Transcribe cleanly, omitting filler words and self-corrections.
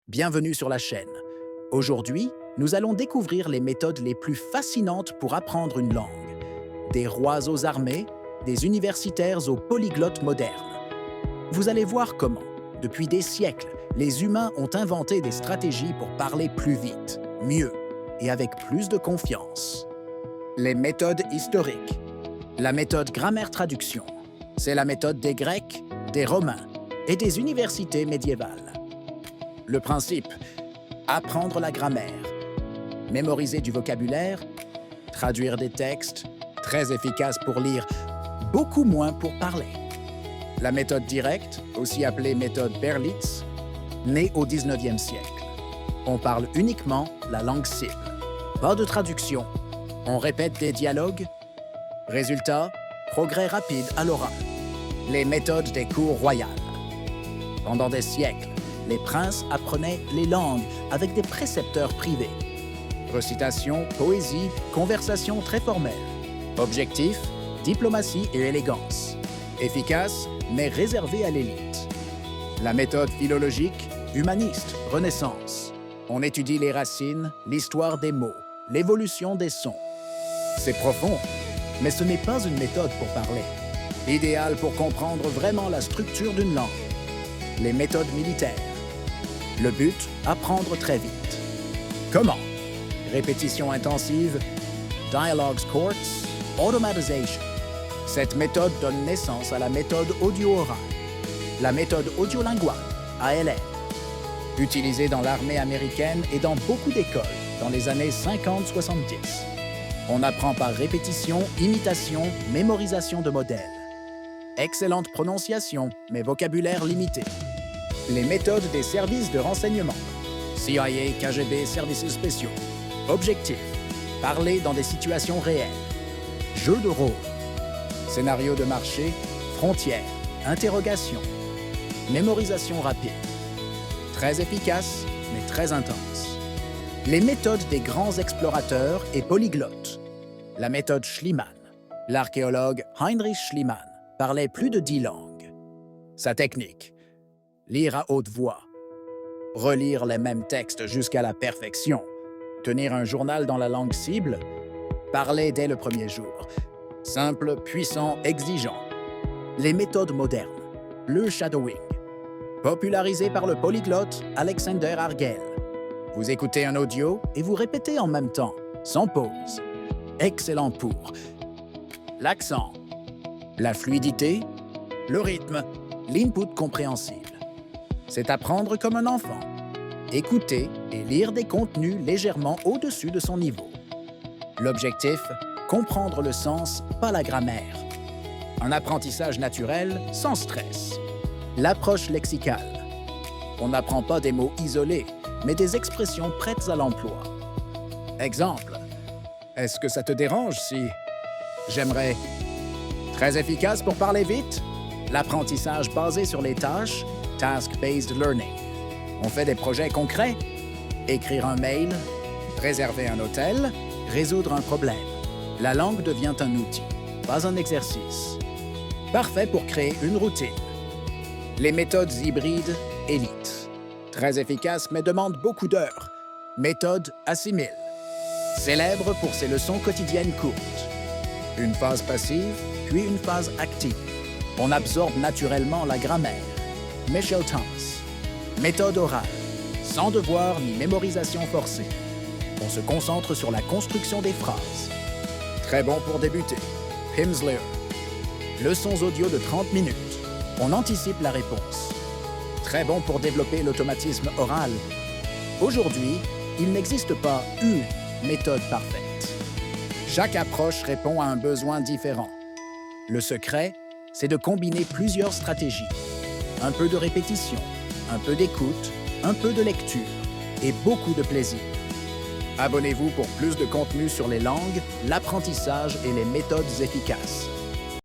Bienvenue sur la chaîne. Aujourd'hui, nous allons découvrir les méthodes les plus fascinantes pour apprendre une langue. Des rois aux armées, des universitaires aux polyglottes modernes. Vous allez voir comment, depuis des siècles, les humains ont inventé des stratégies pour parler plus vite, mieux et avec plus de confiance. Les méthodes historiques. La méthode grammaire-traduction. C'est la méthode des Grecs, des Romains et des universités médiévales. Le principe, apprendre la grammaire, mémoriser du vocabulaire, traduire des textes, très efficace pour lire, beaucoup moins pour parler. La méthode directe, aussi appelée méthode Berlitz, née au 19e siècle. On parle uniquement la langue cible. Pas de traduction. On répète des dialogues. Résultat, progrès rapide à l'oral. Les méthodes des cours royales. Pendant des siècles, les princes apprenaient les langues avec des précepteurs privés. Recitation, poésie, conversation très formelle. Objectif, diplomatie et élégance. Efficace, mais réservée à l'élite. La méthode philologique, humaniste, Renaissance. On étudie les racines, l'histoire des mots, l'évolution des sons. C'est profond, mais ce n'est pas une méthode pour parler. Idéal pour comprendre vraiment la structure d'une langue. Les méthodes militaires. Le but, apprendre très vite. Comment? Répétition intensive, dialogues courts, automatisation. Cette méthode donne naissance à la méthode audio-orale, la méthode audiolinguale, ALM, utilisée dans l'armée américaine et dans beaucoup d'écoles dans les années 50-70. On apprend par répétition, imitation, mémorisation de modèles. Excellente prononciation, mais vocabulaire limité. Les méthodes des services de renseignement. CIA, KGB, services spéciaux. Objectif. Parler dans des situations réelles. Jeu de rôle. Scénario de marché, frontières, interrogation. Mémorisation rapide. Très efficace, mais très intense. Les méthodes des grands explorateurs et polyglottes. La méthode Schliemann. L'archéologue Heinrich Schliemann parlait plus de 10 langues. Sa technique. Lire à haute voix. Relire les mêmes textes jusqu'à la perfection. Tenir un journal dans la langue cible. Parler dès le premier jour. Simple, puissant, exigeant. Les méthodes modernes. Le shadowing. Popularisé par le polyglotte Alexander Argel. Vous écoutez un audio et vous répétez en même temps, sans pause. Excellent pour l'accent, la fluidité, le rythme, l'input compréhensible. C'est apprendre comme un enfant. Écouter et lire des contenus légèrement au-dessus de son niveau. L'objectif, comprendre le sens, pas la grammaire. Un apprentissage naturel, sans stress. L'approche lexicale. On n'apprend pas des mots isolés, mais des expressions prêtes à l'emploi. Exemple. Est-ce que ça te dérange si... J'aimerais... Très efficace pour parler vite. L'apprentissage basé sur les tâches, task-based learning. On fait des projets concrets. Écrire un mail, réserver un hôtel, résoudre un problème. La langue devient un outil, pas un exercice. Parfait pour créer une routine. Les méthodes hybrides, élite. Très efficace mais demande beaucoup d'heures. Méthode assimile. Célèbre pour ses leçons quotidiennes courtes. Une phase passive, puis une phase active. On absorbe naturellement la grammaire. Michel Thomas. Méthode orale. Sans devoir ni mémorisation forcée. On se concentre sur la construction des phrases. Très bon pour débuter. Pimsleur. Leçons audio de 30 minutes. On anticipe la réponse. Très bon pour développer l'automatisme oral. Aujourd'hui, il n'existe pas une méthode parfaite. Chaque approche répond à un besoin différent. Le secret, c'est de combiner plusieurs stratégies. Un peu de répétition, un peu d'écoute, un peu de lecture et beaucoup de plaisir. Abonnez-vous pour plus de contenu sur les langues, l'apprentissage et les méthodes efficaces.